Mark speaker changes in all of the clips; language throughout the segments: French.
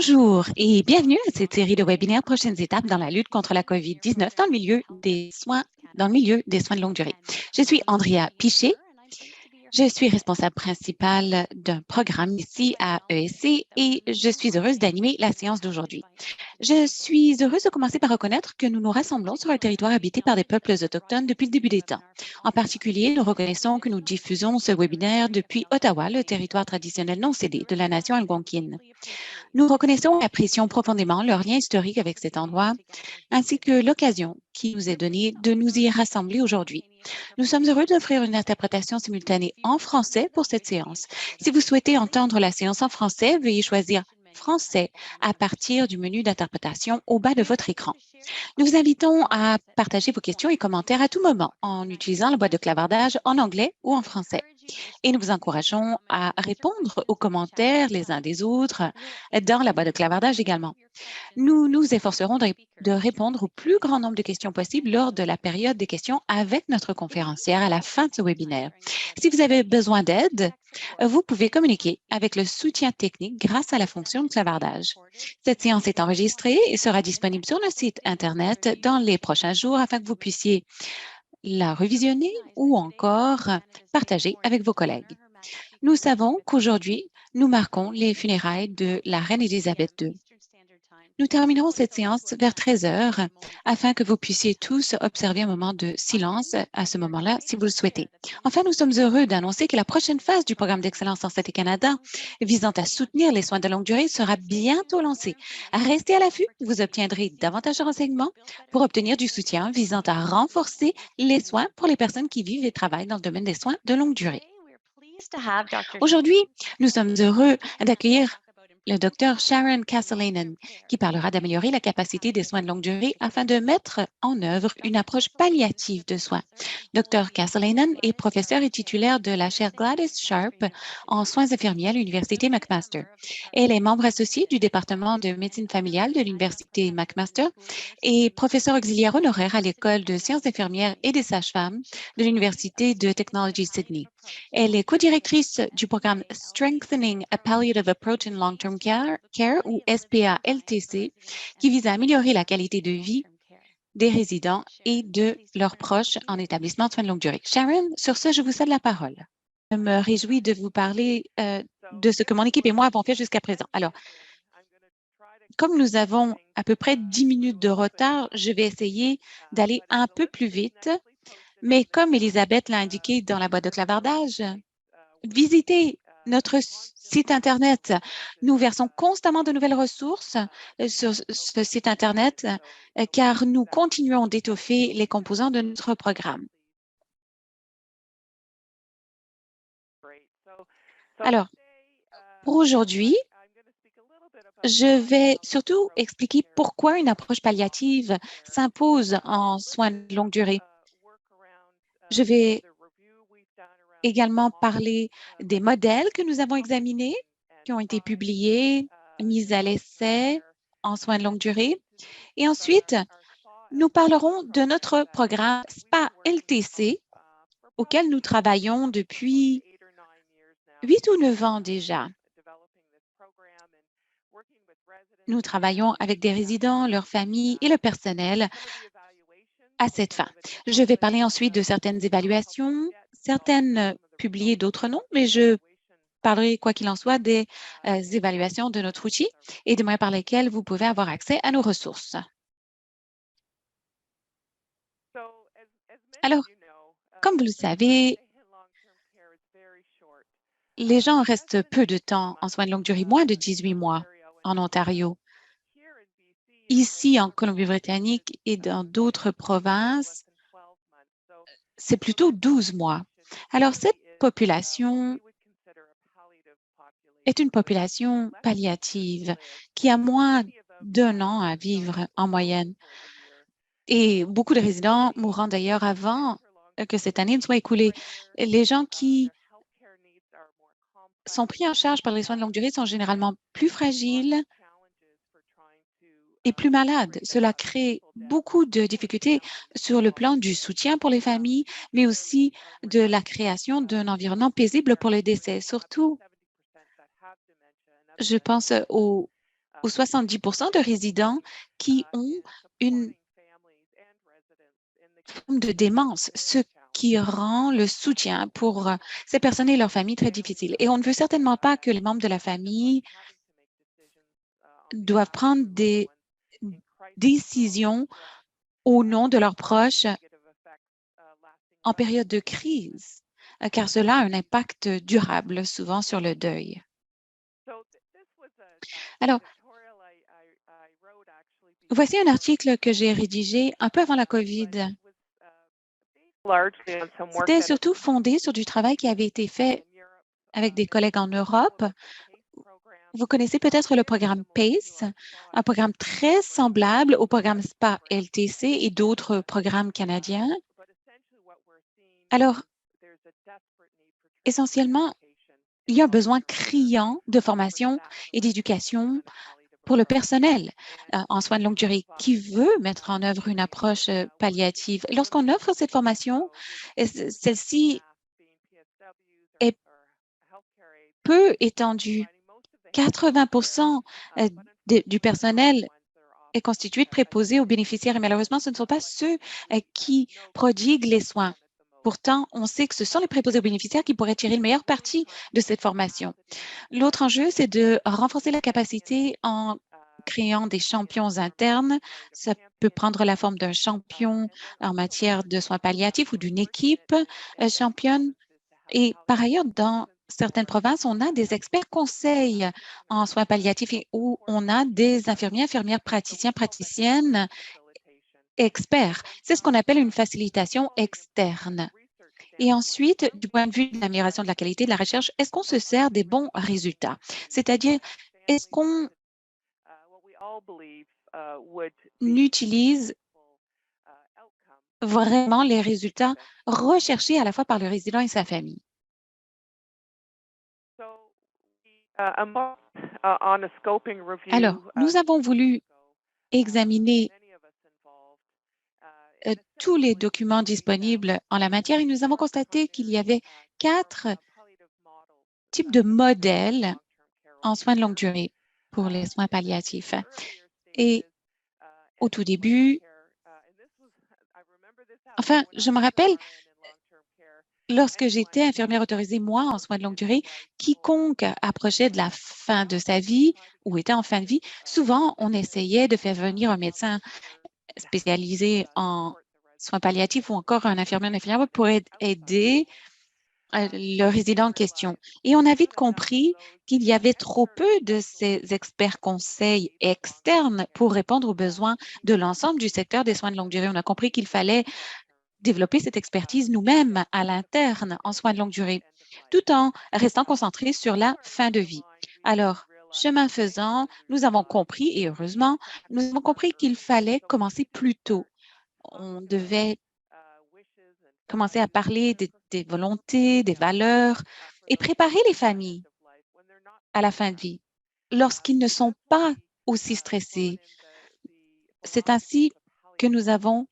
Speaker 1: Bonjour et bienvenue à cette série de webinaires Prochaines étapes dans la lutte contre la COVID-19 dans le milieu des soins de longue durée. Je suis Andrea Piché. Je suis responsable principale d'un programme ici à ESC et je suis heureuse d'animer la séance d'aujourd'hui. Je suis heureuse de commencer par reconnaître que nous nous rassemblons sur un territoire habité par des peuples autochtones depuis le début des temps. En particulier, nous reconnaissons que nous diffusons ce webinaire depuis Ottawa, le territoire traditionnel non cédé de la nation algonquine. Nous reconnaissons et apprécions profondément leur lien historique avec cet endroit, ainsi que l'occasion qui nous est donnée de nous y rassembler aujourd'hui. Nous sommes heureux d'offrir une interprétation simultanée en français pour cette séance. Si vous souhaitez entendre la séance en français, veuillez choisir Français à partir du menu d'interprétation au bas de votre écran. Nous vous invitons à partager vos questions et commentaires à tout moment en utilisant la boîte de clavardage en anglais ou en français. Et nous vous encourageons à répondre aux commentaires les uns des autres dans la boîte de clavardage également. Nous nous efforcerons de répondre au plus grand nombre de questions possibles lors de la période des questions avec notre conférencière à la fin de ce webinaire. Si vous avez besoin d'aide, vous pouvez communiquer avec le soutien technique grâce à la fonction de clavardage. Cette séance est enregistrée et sera disponible sur le site Internet dans les prochains jours afin que vous puissiez la revisionner ou encore partager avec vos collègues. Nous savons qu'aujourd'hui, nous marquons les funérailles de la reine Élisabeth II. Nous terminerons cette séance vers 13 heures afin que vous puissiez tous observer un moment de silence à ce moment-là si vous le souhaitez. Enfin, nous sommes heureux d'annoncer que la prochaine phase du programme d'excellence en Santé Canada visant à soutenir les soins de longue durée sera bientôt lancée. Restez à l'affût, vous obtiendrez davantage de renseignements pour obtenir du soutien visant à renforcer les soins pour les personnes qui vivent et travaillent dans le domaine des soins de longue durée. Aujourd'hui, nous sommes heureux d'accueillir le Dr Sharon Castellanen, qui parlera d'améliorer la capacité des soins de longue durée afin de mettre en œuvre une approche palliative de soins. Dr Castellanen est professeur et titulaire de la chaire Gladys Sharp en soins infirmiers à l'Université McMaster. Elle est membre associée du département de médecine familiale de l'Université McMaster et professeur auxiliaire honoraire à l'École de sciences infirmières et des sages-femmes de l'Université de Technology Sydney. Elle est co-directrice du programme Strengthening a Palliative Approach in Long-Term Care ou SPA-LTC, qui vise à améliorer la qualité de vie des résidents et de leurs proches en établissement de soins de longue durée. Sharon, sur ce, je vous cède la parole. Je me réjouis de vous parler de ce que mon équipe et moi avons fait jusqu'à présent. Alors, comme nous avons à peu près 10 minutes de retard, je vais essayer d'aller un peu plus vite. Mais comme Elisabeth l'a indiqué dans la boîte de clavardage, visitez notre site Internet. Nous versons constamment de nouvelles ressources sur ce site Internet car nous continuons d'étoffer les composants de notre programme. Alors, pour aujourd'hui, je vais surtout expliquer pourquoi une approche palliative s'impose en soins de longue durée. Je vais également parler des modèles que nous avons examinés, qui ont été publiés, mis à l'essai en soins de longue durée. Et ensuite, nous parlerons de notre programme SPA-LTC, auquel nous travaillons depuis 8 ou 9 ans déjà. Nous travaillons avec des résidents, leurs familles et le personnel à cette fin. Je vais parler ensuite de certaines évaluations, certaines publiées, d'autres non, mais je parlerai, quoi qu'il en soit, des évaluations de notre outil et des moyens par lesquels vous pouvez avoir accès à nos ressources. Alors, comme vous le savez, les gens restent peu de temps en soins de longue durée, moins de 18 mois en Ontario. Ici, en Colombie-Britannique et dans d'autres provinces, c'est plutôt 12 mois. Alors, cette population est une population palliative qui a moins d'1 an à vivre en moyenne. Et beaucoup de résidents mourront d'ailleurs avant que cette année ne soit écoulée. Les gens qui sont pris en charge par les soins de longue durée sont généralement plus fragiles et plus malades. Cela crée beaucoup de difficultés sur le plan du soutien pour les familles, mais aussi de la création d'un environnement paisible pour le décès. Surtout, je pense aux ou 70 de résidents qui ont une forme de démence, ce qui rend le soutien pour ces personnes et leurs familles très difficile. Et on ne veut certainement pas que les membres de la famille doivent prendre des décisions au nom de leurs proches en période de crise, car cela a un impact durable souvent sur le deuil. Alors, voici un article que j'ai rédigé un peu avant la COVID. C'était surtout fondé sur du travail qui avait été fait avec des collègues en Europe. Vous connaissez peut-être le programme PACE, un programme très semblable au programme SPA-LTC et d'autres programmes canadiens. Alors, essentiellement, il y a un besoin criant de formation et d'éducation pour le personnel en soins de longue durée qui veut mettre en œuvre une approche palliative. Lorsqu'on offre cette formation, celle-ci est peu étendue. 80 du personnel est constitué de préposés aux bénéficiaires et malheureusement, ce ne sont pas ceux qui prodiguent les soins. Pourtant, on sait que ce sont les préposés aux bénéficiaires qui pourraient tirer le meilleur parti de cette formation. L'autre enjeu, c'est de renforcer la capacité en créant des champions internes. Ça peut prendre la forme d'un champion en matière de soins palliatifs ou d'une équipe championne. Et par ailleurs, dans certaines provinces, on a des experts conseils en soins palliatifs et où on a des infirmiers, infirmières, praticiens, praticiennes experts. C'est ce qu'on appelle une facilitation externe. Et ensuite, du point de vue de l'amélioration de la qualité de la recherche, est-ce qu'on se sert des bons résultats? C'est-à-dire, est-ce qu'on utilise vraiment les résultats recherchés à la fois par le résident et sa famille? Alors, nous avons voulu examiner tous les documents disponibles en la matière et nous avons constaté qu'il y avait 4 types de modèles en soins de longue durée pour les soins palliatifs. Et au tout début, enfin, je me rappelle, lorsque j'étais infirmière autorisée, moi, en soins de longue durée, quiconque approchait de la fin de sa vie ou était en fin de vie, souvent, on essayait de faire venir un médecin spécialisé en soins palliatifs ou encore un infirmier, une infirmière pour aider le résident en question. Et on a vite compris qu'il y avait trop peu de ces experts conseils externes pour répondre aux besoins de l'ensemble du secteur des soins de longue durée. On a compris qu'il fallait développer cette expertise nous-mêmes à l'interne en soins de longue durée, tout en restant concentrés sur la fin de vie. Alors, chemin faisant, nous avons compris, et heureusement, nous avons compris qu'il fallait commencer plus tôt. On devait commencer à parler des volontés, des valeurs et préparer les familles à la fin de vie lorsqu'ils ne sont pas aussi stressés. C'est ainsi que nous avons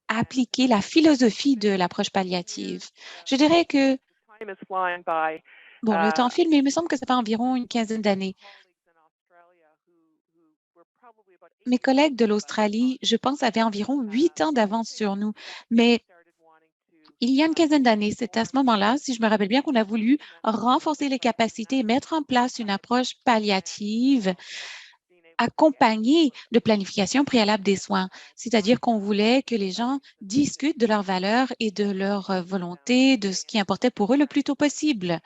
Speaker 1: appliqué la philosophie de l'approche palliative. Je dirais que, bon, le temps file, mais il me semble que ça fait environ une quinzaine d'années. Mes collègues de l'Australie, je pense, avaient environ 8 ans d'avance sur nous, mais il y a une quinzaine d'années, c'est à ce moment-là, si je me rappelle bien, qu'on a voulu renforcer les capacités et mettre en place une approche palliative accompagnée de planification préalable des soins, c'est-à-dire qu'on voulait que les gens discutent de leurs valeurs et de leurs volontés, de ce qui importait pour eux le plus tôt possible.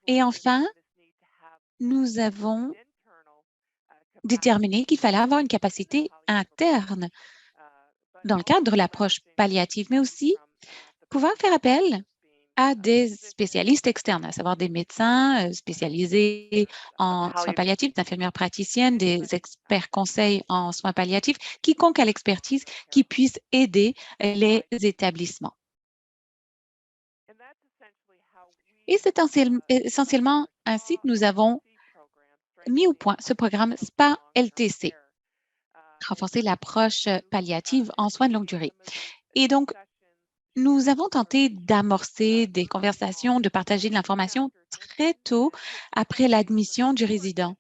Speaker 1: Et enfin, nous avons déterminé qu'il fallait avoir une capacité interne dans le cadre de l'approche palliative, mais aussi pouvoir faire appel à des spécialistes externes, à savoir des médecins spécialisés en soins palliatifs, des infirmières praticiennes, des experts conseils en soins palliatifs, quiconque a l'expertise qui puisse aider les établissements. Et c'est essentiellement ainsi que nous avons mis au point ce programme SPA-LTC, renforcer l'approche palliative en soins de longue durée. Et donc, nous avons tenté d'amorcer des conversations, de partager de l'information très tôt après l'admission du résident.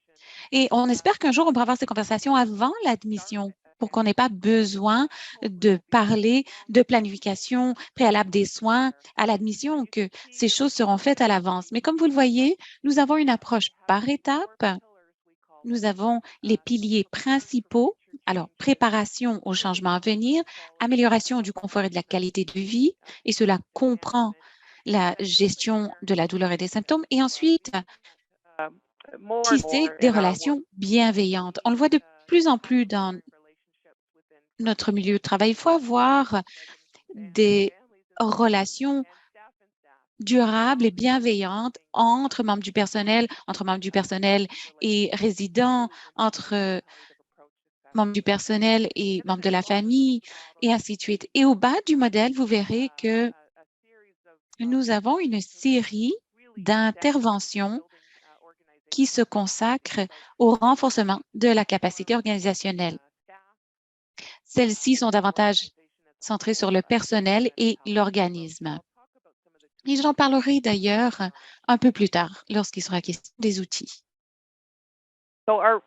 Speaker 1: Et on espère qu'un jour, on pourra avoir ces conversations avant l'admission pour qu'on n'ait pas besoin de parler de planification préalable des soins à l'admission, que ces choses seront faites à l'avance. Mais comme vous le voyez, nous avons une approche par étapes. Nous avons les piliers principaux. Alors, préparation au changement à venir, amélioration du confort et de la qualité de vie, et cela comprend la gestion de la douleur et des symptômes. Et ensuite, tisser des relations bienveillantes. On le voit de plus en plus dans notre milieu de travail. Il faut avoir des relations durables et bienveillantes entre membres du personnel et résidents, entre membres du personnel et membres de la famille, et ainsi de suite. Et au bas du modèle, vous verrez que nous avons une série d'interventions qui se consacrent au renforcement de la capacité organisationnelle. Celles-ci sont davantage centrées sur le personnel et l'organisme. Et j'en parlerai d'ailleurs un peu plus tard lorsqu'il sera question des outils. Alors,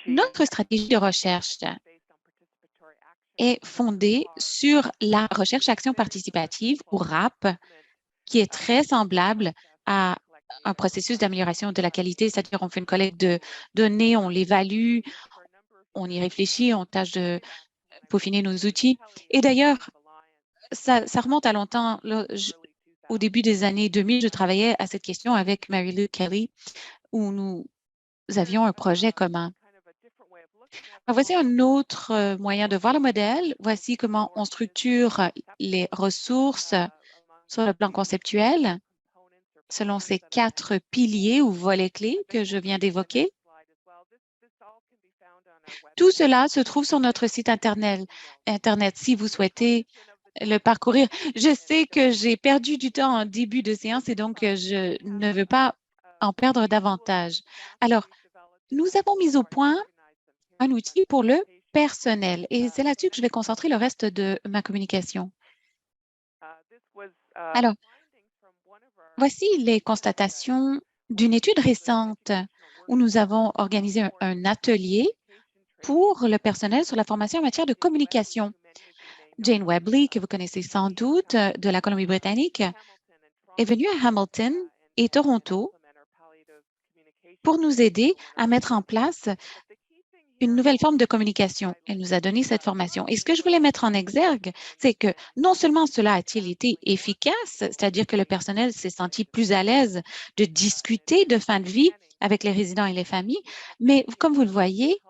Speaker 1: notre stratégie de recherche est fondée sur la recherche-action participative, ou RAP, qui est très semblable à un processus d'amélioration de la qualité, c'est-à-dire on fait une collecte de données, on l'évalue, on y réfléchit, on tâche de peaufiner nos outils. Et d'ailleurs, ça remonte à longtemps. Là, au début des années 2000, je travaillais à cette question avec Mary Lou Kelly, où nous avions un projet commun. Alors, voici un autre moyen de voir le modèle. Voici comment on structure les ressources sur le plan conceptuel selon ces 4 piliers ou volets clés que je viens d'évoquer. Tout cela se trouve sur notre site Internet si vous souhaitez le parcourir. Je sais que j'ai perdu du temps en début de séance et donc je ne veux pas en perdre davantage. Alors, nous avons mis au point un outil pour le personnel et c'est là-dessus que je vais concentrer le reste de ma communication. Alors, voici les constatations d'une étude récente où nous avons organisé un atelier pour le personnel sur la formation en matière de communication. Jane Webley, que vous connaissez sans doute, de la Colombie-Britannique, est venue à Hamilton et Toronto pour nous aider à mettre en place une nouvelle forme de communication. Elle nous a donné cette formation. Et ce que je voulais mettre en exergue, c'est que non seulement cela a-t-il été efficace, c'est-à-dire que le personnel s'est senti plus à l'aise de discuter de fin de vie avec les résidents et les familles, mais comme vous le voyez,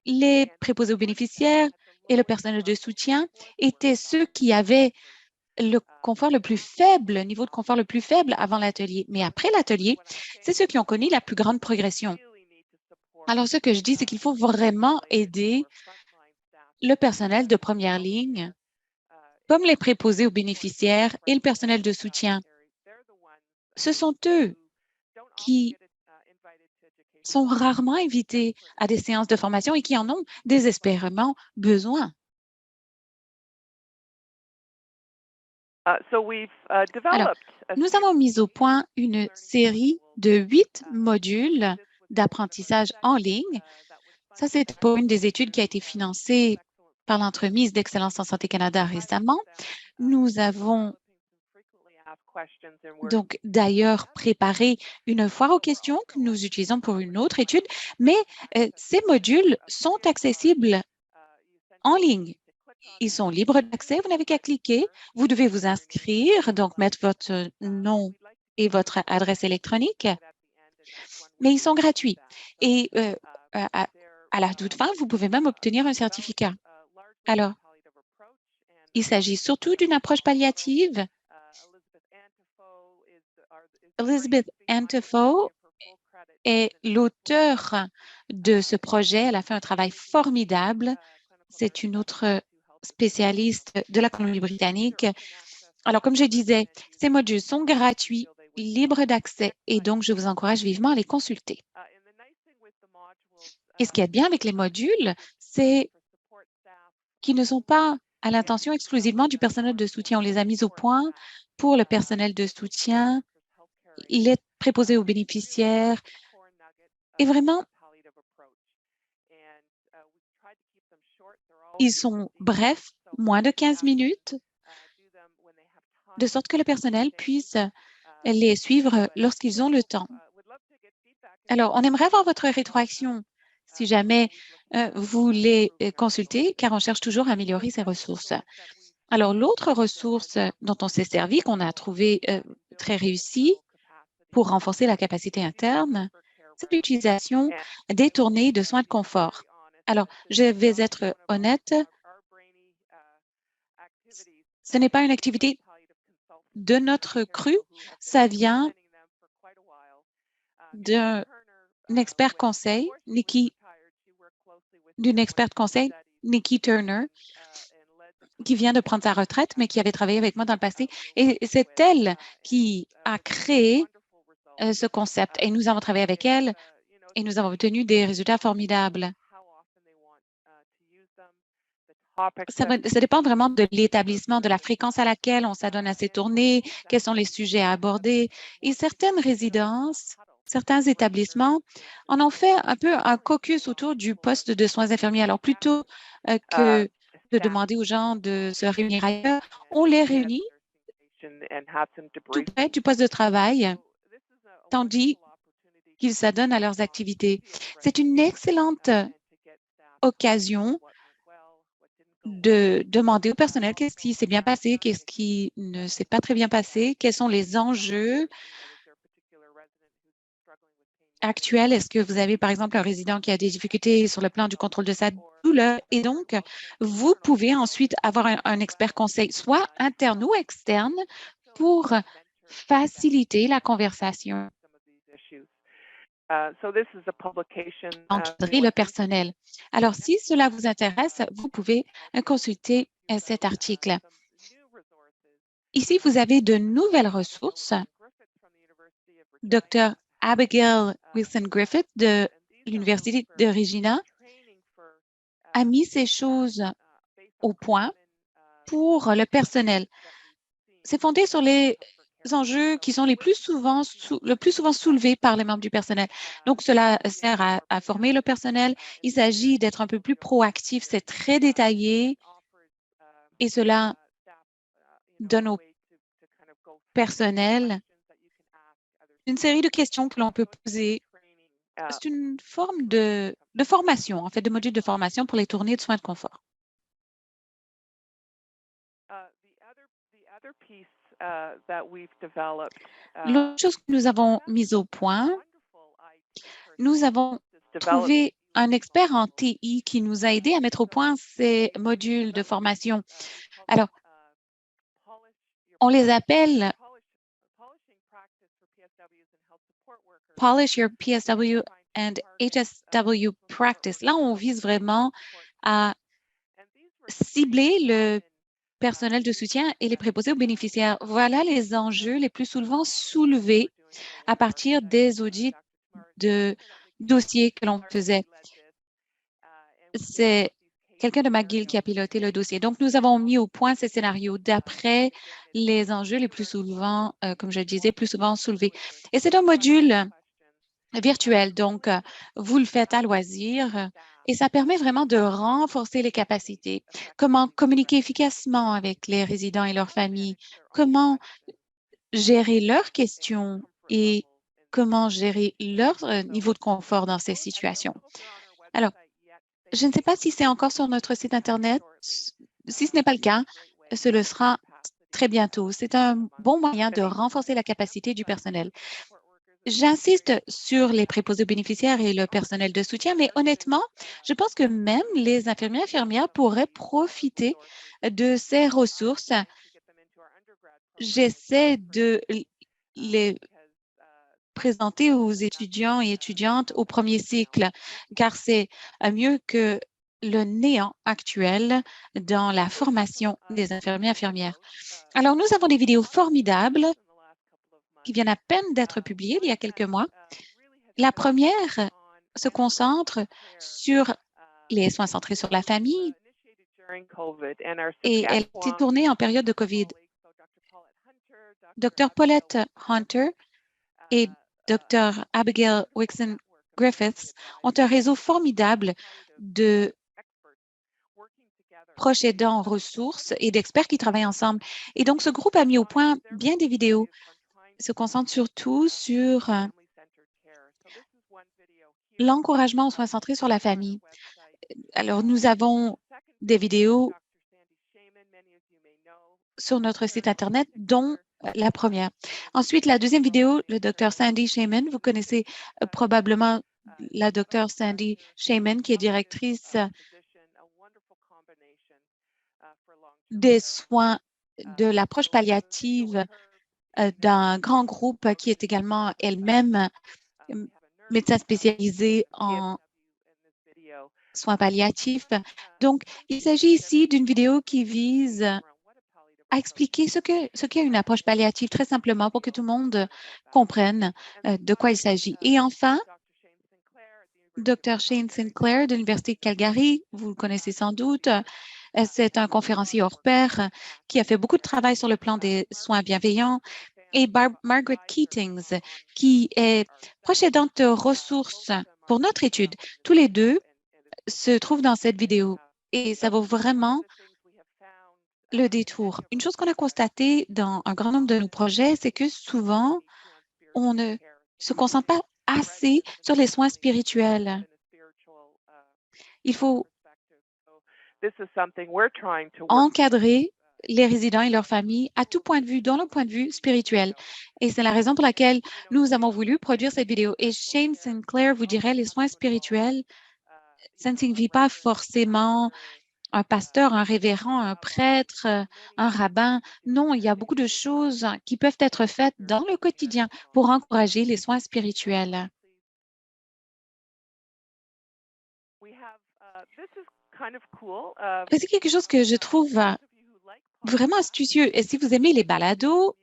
Speaker 1: les préposés aux bénéficiaires et le personnel de soutien étaient ceux qui avaient le confort le plus faible, le niveau de confort le plus faible avant l'atelier. Mais après l'atelier, c'est ceux qui ont connu la plus grande progression. Alors, ce que je dis, c'est qu'il faut vraiment aider le personnel de première ligne, comme les préposés aux bénéficiaires et le personnel de soutien. Ce sont eux qui sont rarement invités à des séances de formation et qui en ont désespérément besoin. Alors, nous avons mis au point une série de 8 modules d'apprentissage en ligne. Ça, c'est pour une des études qui a été financée par l'entremise d'Excellence en Santé Canada récemment. Nous avons donc d'ailleurs préparé une foire aux questions que nous utilisons pour une autre étude, mais ces modules sont accessibles en ligne. Ils sont libres d'accès, vous n'avez qu'à cliquer. Vous devez vous inscrire, donc mettre votre nom et votre adresse électronique, mais ils sont gratuits. Et à la toute fin, vous pouvez même obtenir un certificat. Alors, il s'agit surtout d'une approche palliative. Elizabeth Antefo est l'auteur de ce projet. Elle a fait un travail formidable. C'est une autre spécialiste de la Colombie-Britannique. Alors, comme je disais, ces modules sont gratuits, libres d'accès, et donc je vous encourage vivement à les consulter. Et ce qui est bien avec les modules, c'est qu'ils ne sont pas à l'intention exclusivement du personnel de soutien. On les a mis au point pour le personnel de soutien, les préposés aux bénéficiaires, Et vraiment, ils sont brefs, moins de 15 minutes, de sorte que le personnel puisse les suivre lorsqu'ils ont le temps. Alors, on aimerait avoir votre rétroaction si jamais vous les consultez, car on cherche toujours à améliorer ces ressources. Alors, l'autre ressource dont on s'est servi, qu'on a trouvé très réussie pour renforcer la capacité interne, c'est l'utilisation détournée de soins de confort. Alors, je vais être honnête, ce n'est pas une activité de notre cru, ça vient d'un expert conseil, d'une experte conseil, Nikki Turner, qui vient de prendre sa retraite, mais qui avait travaillé avec moi dans le passé. Et c'est elle qui a créé ce concept. Et nous avons travaillé avec elle et nous avons obtenu des résultats formidables. Ça dépend vraiment de l'établissement, de la fréquence à laquelle on s'adonne à ces tournées, quels sont les sujets à aborder. Et certaines résidences, certains établissements en ont fait un peu un caucus autour du poste de soins infirmiers. Alors, plutôt que de demander aux gens de se réunir ailleurs, on les réunit tout près du poste de travail, tandis qu'ils s'adonnent à leurs activités. C'est une excellente occasion de demander au personnel qu'est-ce qui s'est bien passé, qu'est-ce qui ne s'est pas très bien passé, quels sont les enjeux actuels. Est-ce que vous avez, par exemple, un résident qui a des difficultés sur le plan du contrôle de sa douleur? Et donc, vous pouvez ensuite avoir un expert conseil, soit interne ou externe, pour faciliter la conversation, encadrer le personnel. Alors, si cela vous intéresse, vous pouvez consulter cet article. Ici, vous avez de nouvelles ressources. Dr. Abigail Wilson-Griffith de l'Université de Regina a mis ces choses au point pour le personnel. C'est fondé sur les enjeux qui sont le plus souvent soulevés par les membres du personnel. Donc, cela sert à former le personnel. Il s'agit d'être un peu plus proactif. C'est très détaillé et cela donne au personnel une série de questions que l'on peut poser. C'est une forme de formation, en fait, de module de formation pour les tournées de soins de confort. L'autre chose que nous avons mise au point, nous avons trouvé un expert en TI qui nous a aidé à mettre au point ces modules de formation. Alors, on les appelle Polish Your PSW and HSW Practice. Là, on vise vraiment à cibler le personnel de soutien et les préposés aux bénéficiaires. Voilà les enjeux les plus souvent soulevés à partir des audits de dossiers que l'on faisait. C'est quelqu'un de McGill qui a piloté le dossier. Donc, nous avons mis au point ces scénarios d'après les enjeux les plus souvent, comme je le disais, plus souvent soulevés. Et c'est un module virtuel, donc vous le faites à loisir et ça permet vraiment de renforcer les capacités. Comment communiquer efficacement avec les résidents et leurs familles, comment gérer leurs questions et comment gérer leur niveau de confort dans ces situations. Alors, je ne sais pas si c'est encore sur notre site Internet. Si ce n'est pas le cas, ce le sera très bientôt. C'est un bon moyen de renforcer la capacité du personnel. J'insiste sur les préposés aux bénéficiaires et le personnel de soutien, mais honnêtement, je pense que même les infirmières pourraient profiter de ces ressources. J'essaie de les présenter aux étudiants et étudiantes au premier cycle, car c'est mieux que le néant actuel dans la formation des infirmières. Alors, nous avons des vidéos formidables qui viennent à peine d'être publiées il y a quelques mois. La première se concentre sur les soins centrés sur la famille et elle a été tournée en période de COVID. Dr. Paulette Hunter et Dr. Abigail Griffiths ont un réseau formidable de proches aidants en ressources et d'experts qui travaillent ensemble. Et donc, ce groupe a mis au point bien des vidéos, se concentre surtout sur l'encouragement aux soins centrés sur la famille. Alors, nous avons des vidéos sur notre site Internet, dont la première. Ensuite, la deuxième vidéo, le Dr. Sandy Shaman. Vous connaissez probablement la Dr. Sandy Shaman, qui est directrice des soins de l'approche palliative d'un grand groupe qui est également elle-même médecin spécialisé en soins palliatifs. Donc, il s'agit ici d'une vidéo qui vise à expliquer ce qu'est une approche palliative très simplement pour que tout le monde comprenne de quoi il s'agit. Et enfin, Dr. Shane Sinclair de l'Université de Calgary, vous le connaissez sans doute, c'est un conférencier hors pair qui a fait beaucoup de travail sur le plan des soins bienveillants, et Margaret Keatings, qui est proche aidante de ressources pour notre étude. Tous les deux se trouvent dans cette vidéo et ça vaut vraiment le détour. Une chose qu'on a constatée dans un grand nombre de nos projets, c'est que souvent, on ne se concentre pas assez sur les soins spirituels. Il faut encadrer les résidents et leurs familles à tout point de vue, dans le point de vue spirituel. Et c'est la raison pour laquelle nous avons voulu produire cette vidéo. Et Shane Sinclair vous dirait, les soins spirituels, ça ne signifie pas forcément un pasteur, un révérend, un prêtre, un rabbin. Non, il y a beaucoup de choses qui peuvent être faites dans le quotidien pour encourager les soins spirituels. C'est quelque chose que je trouve vraiment astucieux. Et si vous aimez les balados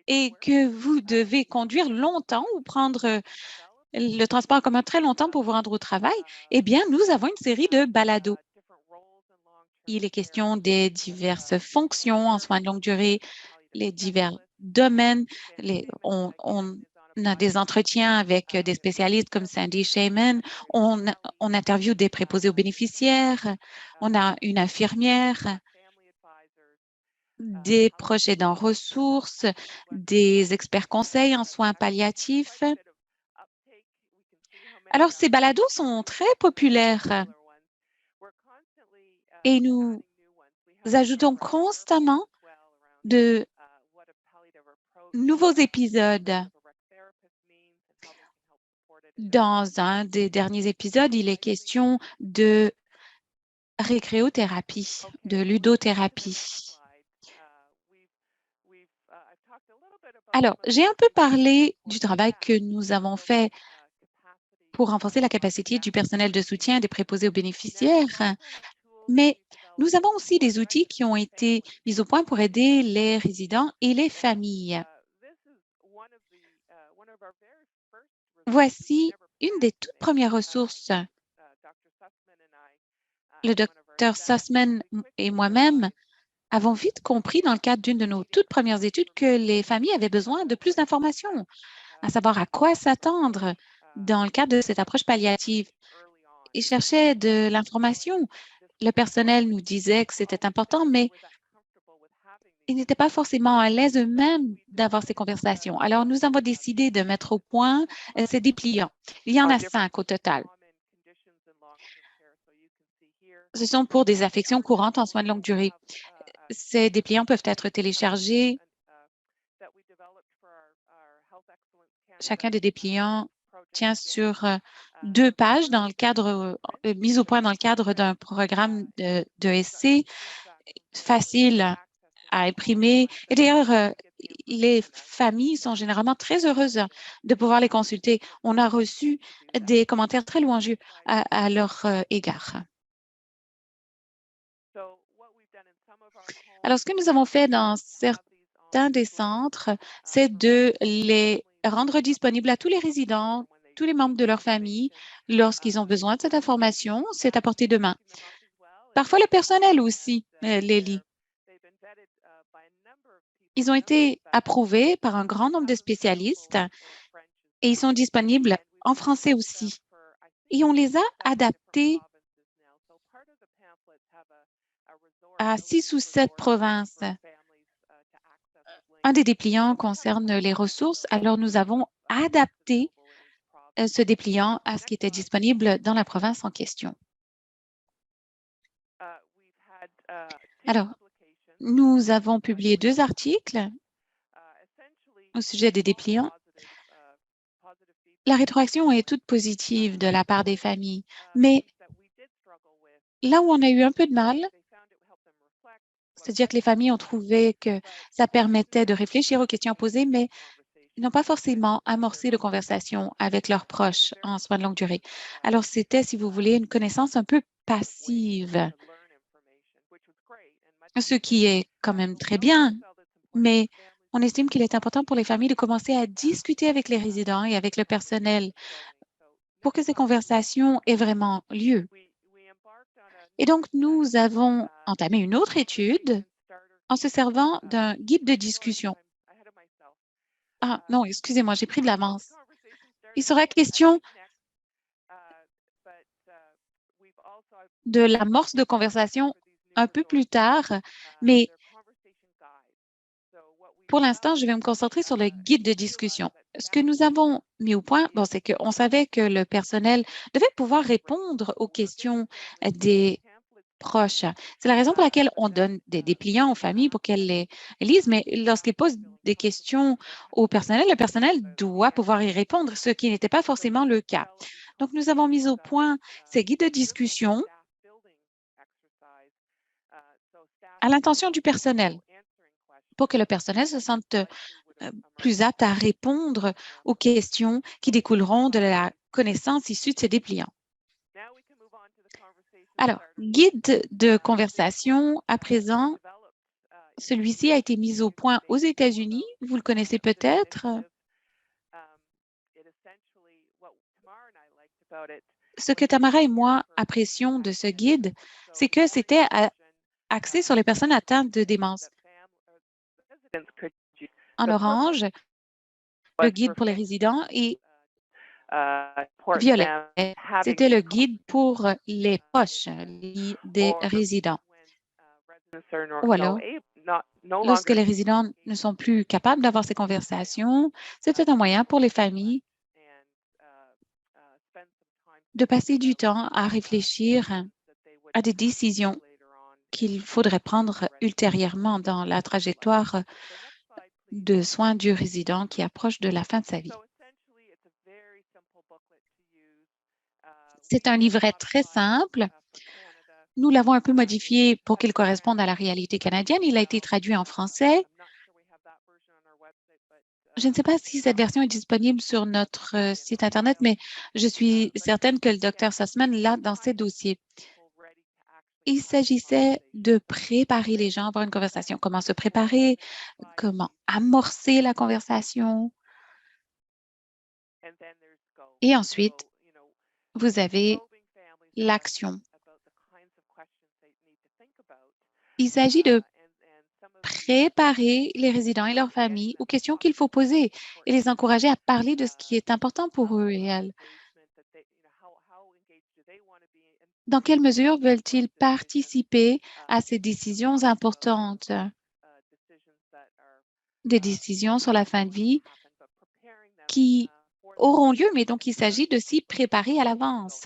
Speaker 1: et que vous devez conduire longtemps ou prendre le transport en commun très longtemps pour vous rendre au travail, eh bien, nous avons une série de balados. Il est question des diverses fonctions en soins de longue durée, les divers domaines. On a des entretiens avec des spécialistes comme Sandy Shaman. On interviewe des préposés aux bénéficiaires. On a une infirmière, des proches aidants ressources, des experts conseils en soins palliatifs. Alors, ces balados sont très populaires et nous ajoutons constamment de nouveaux épisodes. Dans un des derniers épisodes, il est question de récréothérapie, de ludothérapie. Alors, j'ai un peu parlé du travail que nous avons fait pour renforcer la capacité du personnel de soutien des préposés aux bénéficiaires, mais nous avons aussi des outils qui ont été mis au point pour aider les résidents et les familles. Voici une des toutes premières ressources. Le docteur Sussman et moi-même avons vite compris dans le cadre d'une de nos toutes premières études que les familles avaient besoin de plus d'informations, à savoir à quoi s'attendre dans le cadre de cette approche palliative. Ils cherchaient de l'information. Le personnel nous disait que c'était important, mais ils n'étaient pas forcément à l'aise eux-mêmes d'avoir ces conversations. Alors, nous avons décidé de mettre au point ces dépliants. Il y en a 5 au total. Ce sont pour des affections courantes en soins de longue durée. Ces dépliants peuvent être téléchargés. Chacun des dépliants tient sur 2 pages dans le cadre, mis au point dans le cadre d'un programme de essai facile à imprimer. Et d'ailleurs, les familles sont généralement très heureuses de pouvoir les consulter. On a reçu des commentaires très louangieux à leur égard. Alors, ce que nous avons fait dans certains des centres, c'est de les rendre disponibles à tous les résidents, tous les membres de leur famille. Lorsqu'ils ont besoin de cette information, c'est à portée de main. Parfois, le personnel aussi les lit. Ils ont été approuvés par un grand nombre de spécialistes et ils sont disponibles en français aussi. Et on les a adaptés à 6 ou 7 provinces. Un des dépliants concerne les ressources, alors nous avons adapté ce dépliant à ce qui était disponible dans la province en question. Alors, nous avons publié 2 articles au sujet des dépliants. La rétroaction est toute positive de la part des familles, mais là où on a eu un peu de mal, c'est-à-dire que les familles ont trouvé que ça permettait de réfléchir aux questions posées, mais ils n'ont pas forcément amorcé de conversation avec leurs proches en soins de longue durée. Alors, c'était, si vous voulez, une connaissance un peu passive, ce qui est quand même très bien, mais on estime qu'il est important pour les familles de commencer à discuter avec les résidents et avec le personnel pour que ces conversations aient vraiment lieu. Et donc, nous avons entamé une autre étude en se servant d'un guide de discussion. Ah non, excusez-moi, j'ai pris de l'avance. Il sera question de l'amorce de conversation un peu plus tard, mais pour l'instant, je vais me concentrer sur le guide de discussion. Ce que nous avons mis au point, bon, c'est qu'on savait que le personnel devait pouvoir répondre aux questions des proches. C'est la raison pour laquelle on donne des dépliants aux familles pour qu'elles les lisent, mais lorsqu'ils posent des questions au personnel, le personnel doit pouvoir y répondre, ce qui n'était pas forcément le cas. Donc, nous avons mis au point ces guides de discussion à l'intention du personnel pour que le personnel se sente plus apte à répondre aux questions qui découleront de la connaissance issue de ces dépliants. Alors, guide de conversation, à présent, celui-ci a été mis au point aux États-Unis. Vous le connaissez peut-être. Ce que Tamara et moi apprécions de ce guide, c'est que c'était axé sur les personnes atteintes de démence. En orange, le guide pour les résidents et violet, c'était le guide pour les proches des résidents. Ou alors, lorsque les résidents ne sont plus capables d'avoir ces conversations, c'était un moyen pour les familles de passer du temps à réfléchir à des décisions qu'il faudrait prendre ultérieurement dans la trajectoire de soins du résident qui approche de la fin de sa vie. C'est un livret très simple. Nous l'avons un peu modifié pour qu'il corresponde à la réalité canadienne. Il a été traduit en français. Je ne sais pas si cette version est disponible sur notre site Internet, mais je suis certaine que le Dr Sussman l'a dans ses dossiers. Il s'agissait de préparer les gens à avoir une conversation. Comment se préparer, comment amorcer la conversation. Et ensuite, vous avez l'action. Il s'agit de préparer les résidents et leurs familles aux questions qu'il faut poser et les encourager à parler de ce qui est important pour eux et elles. Dans quelle mesure veulent-ils participer à ces décisions importantes, des décisions sur la fin de vie qui auront lieu, mais donc il s'agit de s'y préparer à l'avance.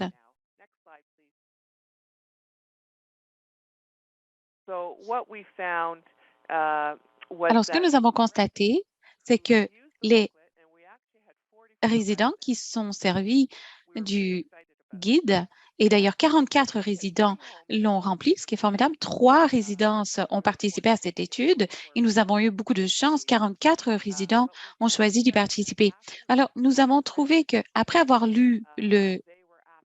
Speaker 1: Alors, ce que nous avons constaté, c'est que les résidents qui sont servis du guide, et d'ailleurs 44 résidents l'ont rempli, ce qui est formidable. 3 résidences ont participé à cette étude et nous avons eu beaucoup de chance. 44 résidents ont choisi d'y participer. Alors, nous avons trouvé qu'après avoir lu le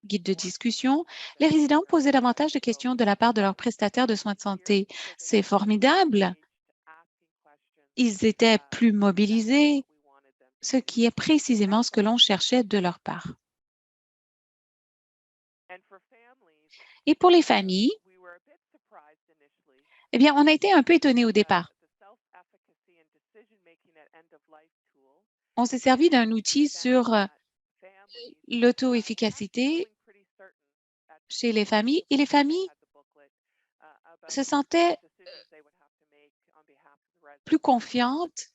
Speaker 1: guide de discussion, les résidents posaient davantage de questions de la part de leurs prestataires de soins de santé. C'est formidable. Ils étaient plus mobilisés, ce qui est précisément ce que l'on cherchait de leur part. Et pour les familles, eh bien, on a été un peu étonnés au départ. On s'est servi d'un outil sur l'auto-efficacité chez les familles et les familles se sentaient plus confiantes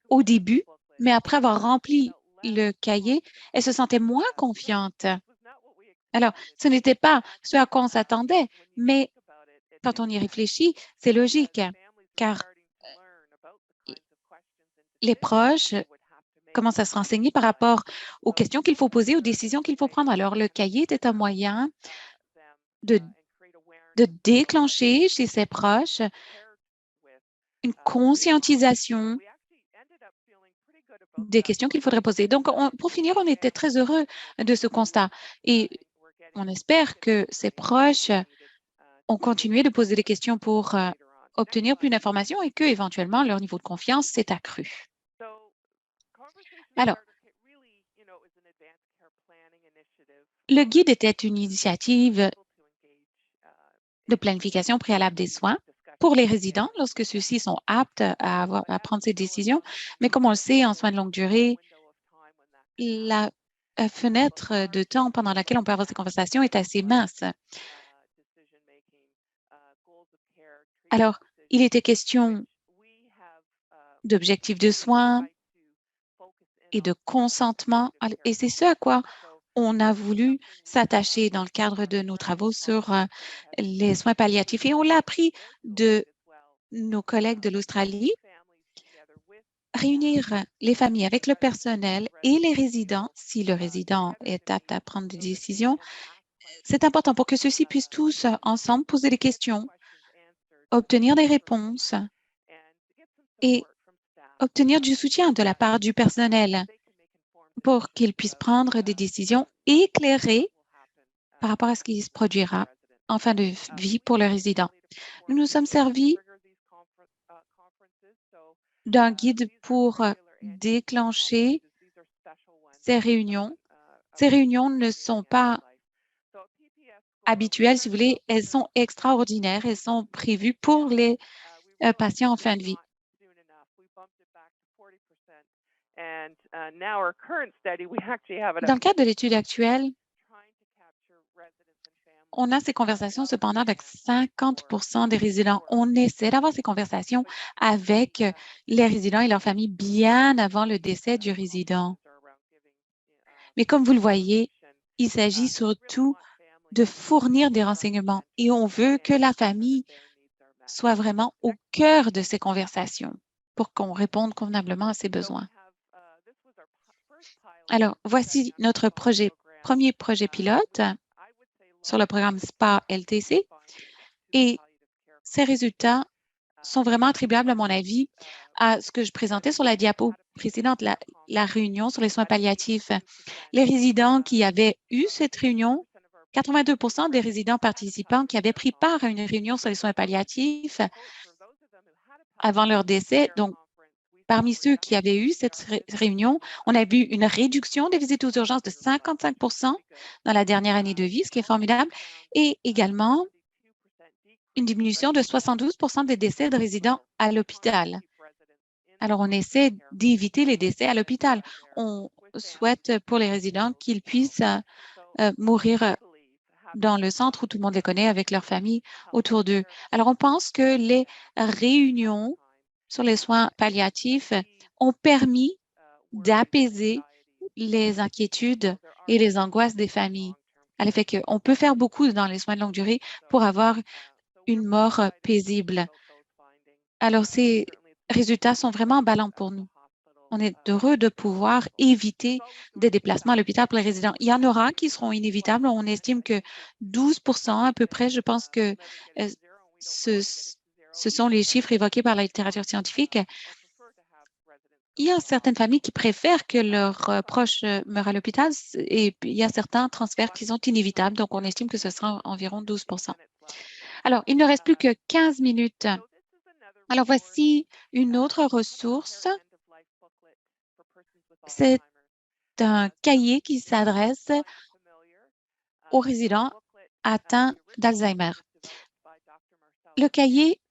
Speaker 1: au début, mais après avoir rempli le cahier, elles se sentaient moins confiantes. Alors, ce n'était pas ce à quoi on s'attendait, mais quand on y réfléchit, c'est logique, car les proches commencent à se renseigner par rapport aux questions qu'il faut poser, aux décisions qu'il faut prendre. Alors, le cahier était un moyen de, de déclencher chez ses proches une conscientisation des questions qu'il faudrait poser. Donc, pour finir, on était très heureux de ce constat et on espère que ses proches ont continué de poser des questions pour obtenir plus d'informations et que, éventuellement, leur niveau de confiance s'est accru. Alors, le guide était une initiative de planification préalable des soins pour les résidents lorsque ceux-ci sont aptes à prendre ces décisions. Mais comme on le sait, en soins de longue durée, la fenêtre de temps pendant laquelle on peut avoir ces conversations est assez mince. Alors, il était question d'objectifs de soins et de consentement, et c'est ce à quoi on a voulu s'attacher dans le cadre de nos travaux sur les soins palliatifs. Et on l'a appris de nos collègues de l'Australie. Réunir les familles avec le personnel et les résidents, si le résident est apte à prendre des décisions, c'est important pour que ceux-ci puissent tous ensemble poser des questions, obtenir des réponses et obtenir du soutien de la part du personnel pour qu'ils puissent prendre des décisions éclairées par rapport à ce qui se produira en fin de vie pour le résident. Nous nous sommes servis d'un guide pour déclencher ces réunions. Ces réunions ne sont pas habituelles, si vous voulez, elles sont extraordinaires, elles sont prévues pour les patients en fin de vie. Dans le cadre de l'étude actuelle, on a ces conversations cependant avec 50 des résidents. On essaie d'avoir ces conversations avec les résidents et leurs familles bien avant le décès du résident. Mais comme vous le voyez, il s'agit surtout de fournir des renseignements et on veut que la famille soit vraiment au cœur de ces conversations pour qu'on réponde convenablement à ses besoins. Alors, voici notre premier projet pilote sur le programme SPA LTC et ces résultats sont vraiment attribuables, à mon avis, à ce que je présentais sur la diapo précédente, la réunion sur les soins palliatifs. Les résidents qui avaient eu cette réunion, 82 des résidents participants qui avaient pris part à une réunion sur les soins palliatifs avant leur décès, donc parmi ceux qui avaient eu cette réunion, on a vu une réduction des visites aux urgences de 55 dans la dernière année de vie, ce qui est formidable, et également une diminution de 72 des décès de résidents à l'hôpital. Alors, on essaie d'éviter les décès à l'hôpital. On souhaite pour les résidents qu'ils puissent mourir dans le centre où tout le monde les connaît avec leur famille autour d'eux. Alors, on pense que les réunions sur les soins palliatifs ont permis d'apaiser les inquiétudes et les angoisses des familles. À l'effet qu'on peut faire beaucoup dans les soins de longue durée pour avoir une mort paisible. Alors, ces résultats sont vraiment emballants pour nous. On est heureux de pouvoir éviter des déplacements à l'hôpital pour les résidents. Il y en aura qui seront inévitables. On estime que 12 à peu près, je pense que euh, ce, ce sont les chiffres évoqués par la littérature scientifique. Il y a certaines familles qui préfèrent que leurs proches meurent à l'hôpital et puis il y a certains transferts qui sont inévitables. Donc, on estime que ce sera environ 12 Alors, il ne reste plus que 15 minutes. Alors, voici une autre ressource. C'est un cahier qui s'adresse aux résidents atteints d'Alzheimer. Le cahier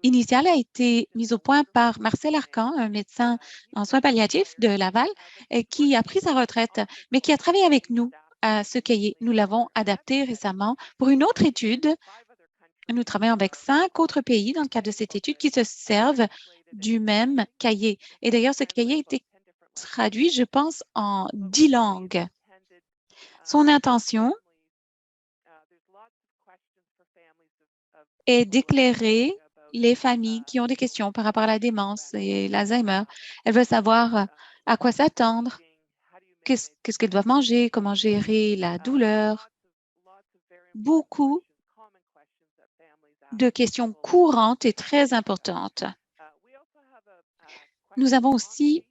Speaker 1: initiale a été mise au point par Marcel Arcan, un médecin en soins palliatifs de Laval, qui a pris sa retraite, mais qui a travaillé avec nous à ce cahier. Nous l'avons adapté récemment pour une autre étude. Nous travaillons avec 5 autres pays dans le cadre de cette étude qui se servent du même cahier. Et d'ailleurs, ce cahier a été traduit, je pense, en 10 langues. Son intention est d'éclairer les familles qui ont des questions par rapport à la démence et l'Alzheimer. Elles veulent savoir à quoi s'attendre, qu'est-ce qu'elles doivent manger, comment gérer la douleur. Beaucoup de questions courantes et très importantes. Nous avons aussi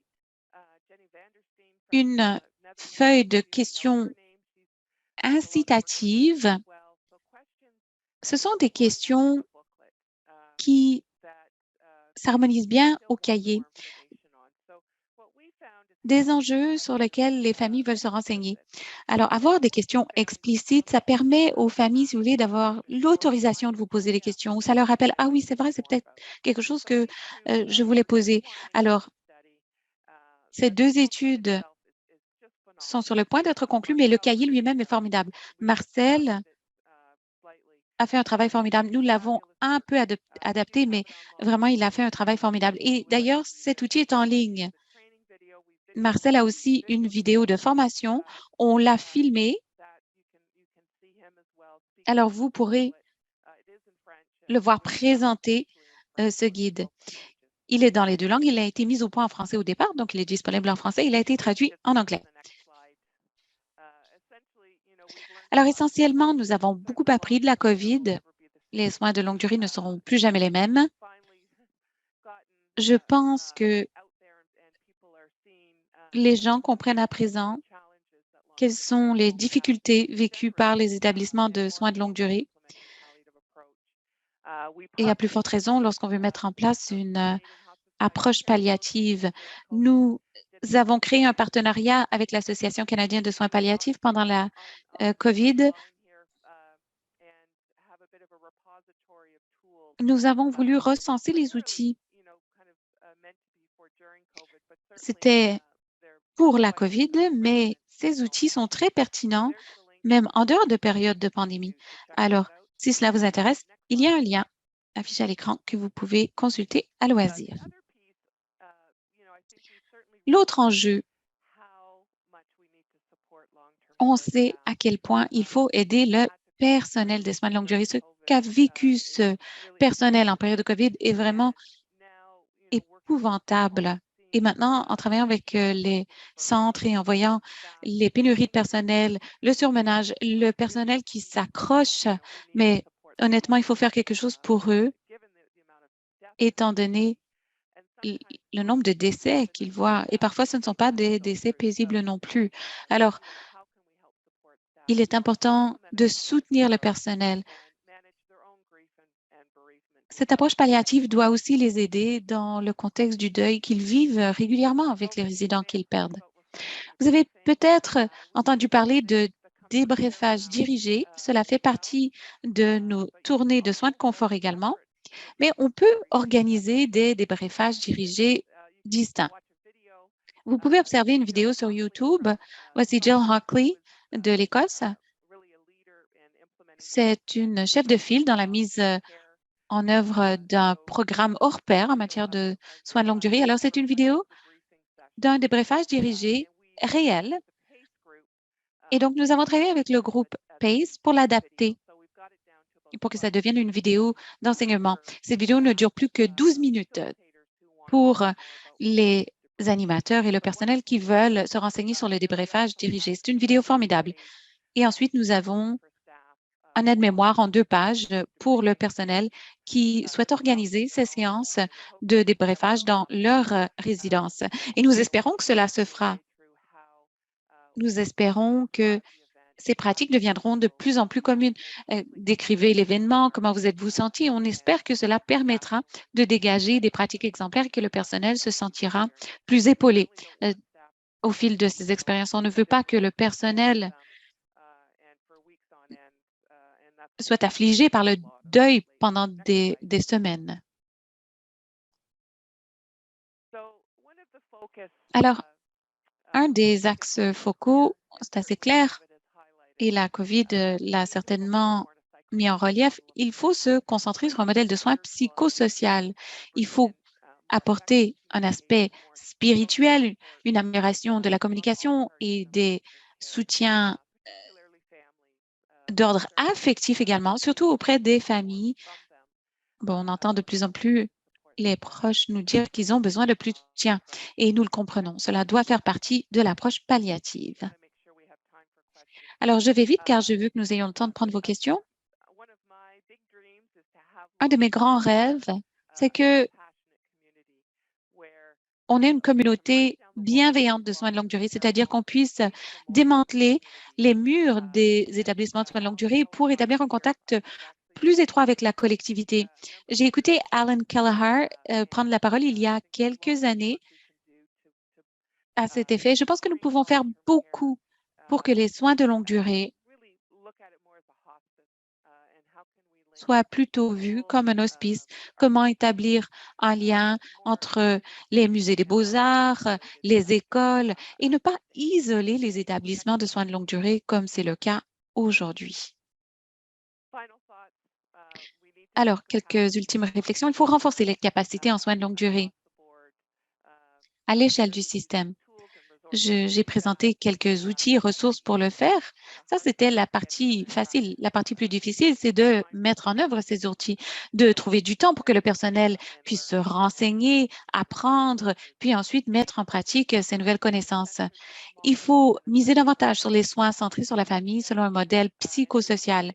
Speaker 1: une feuille de questions incitatives. Ce sont des questions qui s'harmonisent bien au cahier. Des enjeux sur lesquels les familles veulent se renseigner. Alors, avoir des questions explicites, ça permet aux familles, si vous voulez, d'avoir l'autorisation de vous poser des questions. Ou ça leur rappelle, ah oui, c'est vrai, c'est peut-être quelque chose que je voulais poser. Alors, ces 2 études sont sur le point d'être conclues, mais le cahier lui-même est formidable. Marcel a fait un travail formidable. Nous l'avons un peu adapté, mais vraiment, il a fait un travail formidable. Et d'ailleurs, cet outil est en ligne. Marcel a aussi une vidéo de formation. On l'a filmé. Alors, vous pourrez le voir présenter ce guide. Il est dans les 2 langues. Il a été mis au point en français au départ, donc il est disponible en français. Il a été traduit en anglais. Alors, essentiellement, nous avons beaucoup appris de la COVID. Les soins de longue durée ne seront plus jamais les mêmes. Je pense que les gens comprennent à présent quelles sont les difficultés vécues par les établissements de soins de longue durée. Et à plus forte raison, lorsqu'on veut mettre en place une approche palliative. Nous avons créé un partenariat avec l'Association canadienne de soins palliatifs pendant la COVID. Nous avons voulu recenser les outils. C'était pour la COVID, mais ces outils sont très pertinents, même en dehors de périodes de pandémie. Alors, si cela vous intéresse, il y a un lien affiché à l'écran que vous pouvez consulter à loisir. L'autre enjeu, on sait à quel point il faut aider le personnel des soins de longue durée. Ce qu'a vécu ce personnel en période de COVID est vraiment épouvantable. Et maintenant, en travaillant avec les centres et en voyant les pénuries de personnel, le surmenage, le personnel qui s'accroche, mais honnêtement, il faut faire quelque chose pour eux, étant donné le nombre de décès qu'ils voient. Et parfois, ce ne sont pas des décès paisibles non plus. Alors, il est important de soutenir le personnel. Cette approche palliative doit aussi les aider dans le contexte du deuil qu'ils vivent régulièrement avec les résidents qu'ils perdent. Vous avez peut-être entendu parler de débriefage dirigé. Cela fait partie de nos tournées de soins de confort également, mais on peut organiser des débriefages dirigés distincts. Vous pouvez observer une vidéo sur YouTube. Voici Jill Hockley de l'Écosse. C'est une chef de file dans la mise en œuvre d'un programme hors pair en matière de soins de longue durée. Alors, c'est une vidéo d'un débriefage dirigé réel. Et donc, nous avons travaillé avec le groupe PACE pour l'adapter, pour que ça devienne une vidéo d'enseignement. Cette vidéo ne dure plus que 12 minutes pour les animateurs et le personnel qui veulent se renseigner sur le débriefage dirigé. C'est une vidéo formidable. Et ensuite, nous avons un aide-mémoire en 2 pages pour le personnel qui souhaite organiser ces séances de débriefage dans leur résidence. Et nous espérons que cela se fera. Nous espérons que ces pratiques deviendront de plus en plus communes. Décrivez l'événement, comment vous êtes-vous senti. On espère que cela permettra de dégager des pratiques exemplaires et que le personnel se sentira plus épaulé au fil de ces expériences. On ne veut pas que le personnel soit affligé par le deuil pendant des semaines. Alors, un des axes focaux, c'est assez clair, et la COVID l'a certainement mis en relief, il faut se concentrer sur un modèle de soins psychosocial. Il faut apporter un aspect spirituel, une amélioration de la communication et des soutiens d'ordre affectif également, surtout auprès des familles. Bon, on entend de plus en plus les proches nous dire qu'ils ont besoin de plus de soutien et nous le comprenons. Cela doit faire partie de l'approche palliative. Alors, je vais vite car je veux que nous ayons le temps de prendre vos questions. Un de mes grands rêves, c'est que on ait une communauté bienveillante de soins de longue durée, c'est-à-dire qu'on puisse démanteler les murs des établissements de soins de longue durée pour établir un contact plus étroit avec la collectivité. J'ai écouté Alan Kelleher prendre la parole il y a quelques années à cet effet. Je pense que nous pouvons faire beaucoup pour que les soins de longue durée soient plutôt vus comme un hospice. Comment établir un lien entre les musées des beaux-arts, les écoles et ne pas isoler les établissements de soins de longue durée comme c'est le cas aujourd'hui. Alors, quelques ultimes réflexions. Il faut renforcer les capacités en soins de longue durée à l'échelle du système. J'ai présenté quelques outils et ressources pour le faire. Ça, c'était la partie facile. La partie plus difficile, c'est de mettre en œuvre ces outils, de trouver du temps pour que le personnel puisse se renseigner, apprendre, puis ensuite mettre en pratique ces nouvelles connaissances. Il faut miser davantage sur les soins centrés sur la famille selon un modèle psychosocial.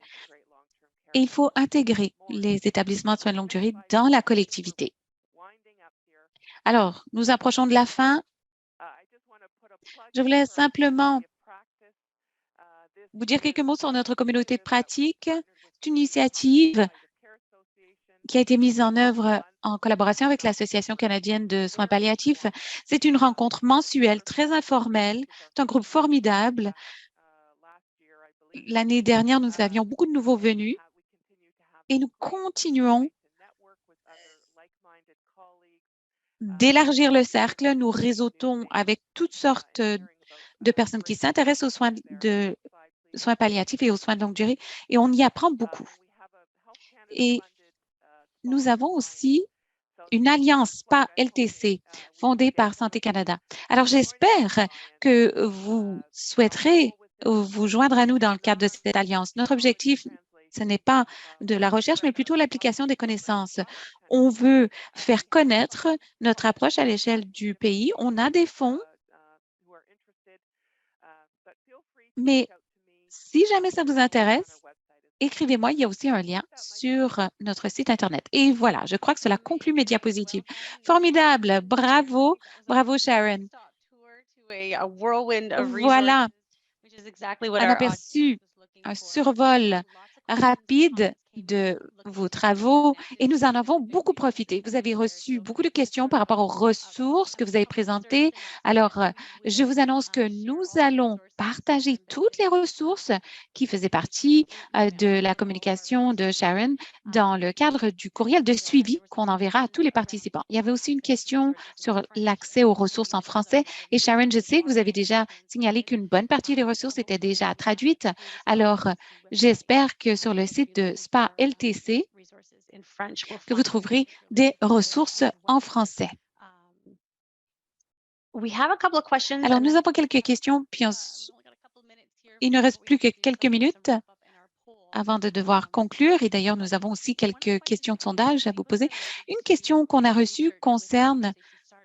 Speaker 1: Et il faut intégrer les établissements de soins de longue durée dans la collectivité. Alors, nous approchons de la fin. Je voulais simplement vous dire quelques mots sur notre communauté pratique. C'est une initiative qui a été mise en œuvre en collaboration avec l'Association canadienne de soins palliatifs. C'est une rencontre mensuelle très informelle. C'est un groupe formidable. L'année dernière, nous avions beaucoup de nouveaux venus et nous continuons d'élargir le cercle. Nous réseautons avec toutes sortes de personnes qui s'intéressent aux soins palliatifs et aux soins de longue durée et on y apprend beaucoup. Et nous avons aussi une alliance SPA-LTC fondée par Santé Canada. Alors, j'espère que vous souhaiterez vous joindre à nous dans le cadre de cette alliance. Notre objectif, ce n'est pas de la recherche, mais plutôt l'application des connaissances. On veut faire connaître notre approche à l'échelle du pays. On a des fonds, mais si jamais ça vous intéresse, écrivez-moi, il y a aussi un lien sur notre site Internet. Et voilà, je crois que cela conclut mes diapositives. Formidable, bravo, bravo Sharon. Voilà un aperçu, un survol rapide de vos travaux et nous en avons beaucoup profité. Vous avez reçu beaucoup de questions par rapport aux ressources que vous avez présentées. Alors, je vous annonce que nous allons partager toutes les ressources qui faisaient partie de la communication de Sharon dans le cadre du courriel de suivi qu'on enverra à tous les participants. Il y avait aussi une question sur l'accès aux ressources en français. Et Sharon, je sais que vous avez déjà signalé qu'une bonne partie des ressources étaient déjà traduites. Alors, j'espère que sur le site de SPA-LTC, que vous trouverez des ressources en français. Alors, nous avons quelques questions, puis il ne reste plus que quelques minutes avant de devoir conclure. Et d'ailleurs, nous avons aussi quelques questions de sondage à vous poser. Une question qu'on a reçue concerne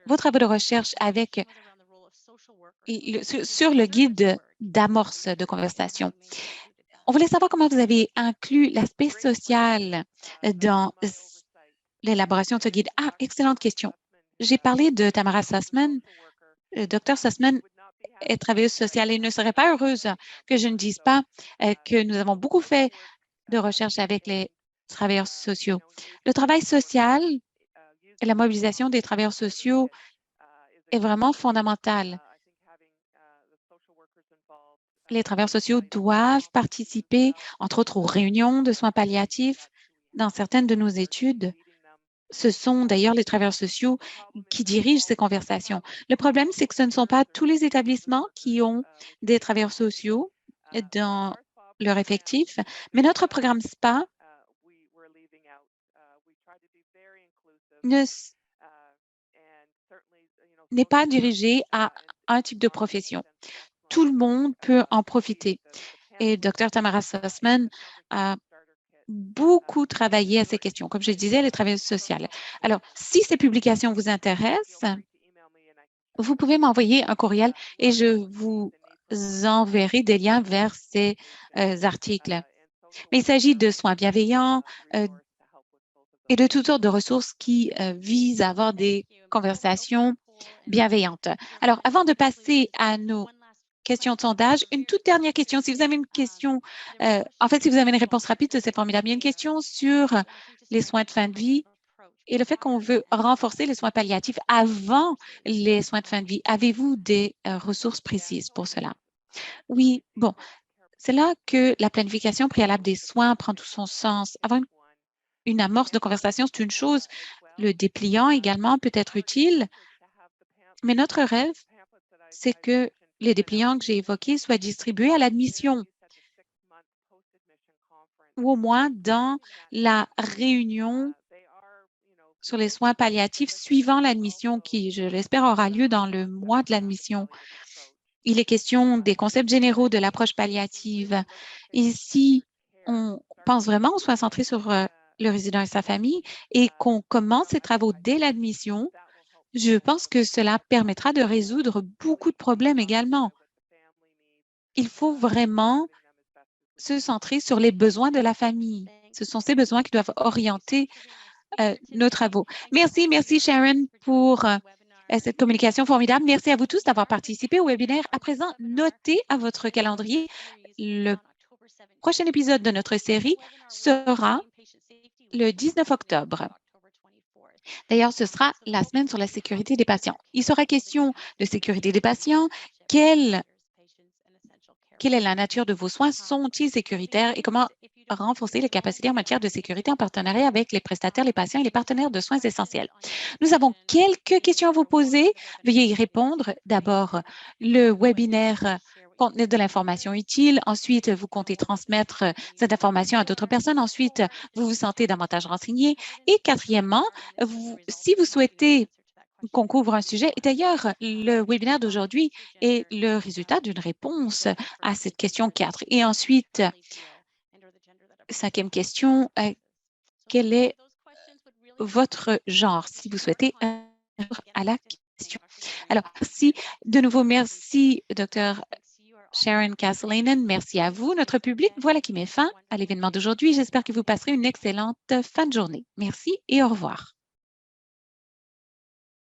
Speaker 1: vos travaux de recherche avec sur le guide d'amorce de conversation. On voulait savoir comment vous avez inclus l'aspect social dans l'élaboration de ce guide. Ah, excellente question. J'ai parlé de Tamara Sussman. Dr Sussman est travailleuse sociale et ne serait pas heureuse que je ne dise pas que nous avons beaucoup fait de recherche avec les travailleurs sociaux. Le travail social et la mobilisation des travailleurs sociaux est vraiment fondamentale. Les travailleurs sociaux doivent participer, entre autres, aux réunions de soins palliatifs. Dans certaines de nos études, Ce sont d'ailleurs les travailleurs sociaux qui dirigent ces conversations. Le problème, c'est que ce ne sont pas tous les établissements qui ont des travailleurs sociaux dans leur effectif, mais notre programme SPA ne n'est pas dirigé à un type de profession. Tout le monde peut en profiter. Et Dr. Tamara Sussman a beaucoup travaillé à ces questions, comme je disais, les travailleuses sociales. Alors, si ces publications vous intéressent, vous pouvez m'envoyer un courriel et je vous enverrai des liens vers ces articles. Mais il s'agit de soins bienveillants et de toutes sortes de ressources qui visent à avoir des conversations bienveillantes. Alors, avant de passer à nos questions de sondage, une toute dernière question. Si vous avez une question, en fait, si vous avez une réponse rapide, c'est formidable. Il y a une question sur les soins de fin de vie et le fait qu'on veut renforcer les soins palliatifs avant les soins de fin de vie. Avez-vous des ressources précises pour cela? Oui, bon, c'est là que la planification préalable des soins prend tout son sens. Avoir une amorce de conversation, c'est une chose. Le dépliant également peut être utile, mais notre rêve, c'est que les dépliants que j'ai évoqués soient distribués à l'admission ou au moins dans la réunion sur les soins palliatifs suivant l'admission qui, je l'espère, aura lieu dans le mois de l'admission. Il est question des concepts généraux de l'approche palliative. Et si on pense vraiment aux soins centrés sur le résident et sa famille et qu'on commence ces travaux dès l'admission, je pense que cela permettra de résoudre beaucoup de problèmes également. Il faut vraiment se centrer sur les besoins de la famille. Ce sont ces besoins qui doivent orienter nos travaux. Merci, merci Sharon pour cette communication formidable. Merci à vous tous d'avoir participé au webinaire. À présent, notez à votre calendrier le prochain épisode de notre série sera le 19 octobre. D'ailleurs, ce sera la semaine sur la sécurité des patients. Il sera question de sécurité des patients. Quelle est la nature de vos soins? Sont-ils sécuritaires et comment renforcer les capacités en matière de sécurité en partenariat avec les prestataires, les patients et les partenaires de soins essentiels? Nous avons quelques questions à vous poser. Veuillez y répondre. D'abord, le webinaire contenait de l'information utile. Ensuite, vous comptez transmettre cette information à d'autres personnes. Ensuite, vous vous sentez davantage renseigné. Et quatrièmement, si vous souhaitez qu'on couvre un sujet. Et d'ailleurs, le webinaire d'aujourd'hui est le résultat d'une réponse à cette question 4. Et ensuite, cinquième question, quel est votre genre, si vous souhaitez répondre à la question. Alors, merci de nouveau, merci, Dr. Sharon Castellanen. Merci à vous, notre public. Voilà qui met fin à l'événement d'aujourd'hui. J'espère que vous passerez une excellente fin de journée. Merci et au revoir.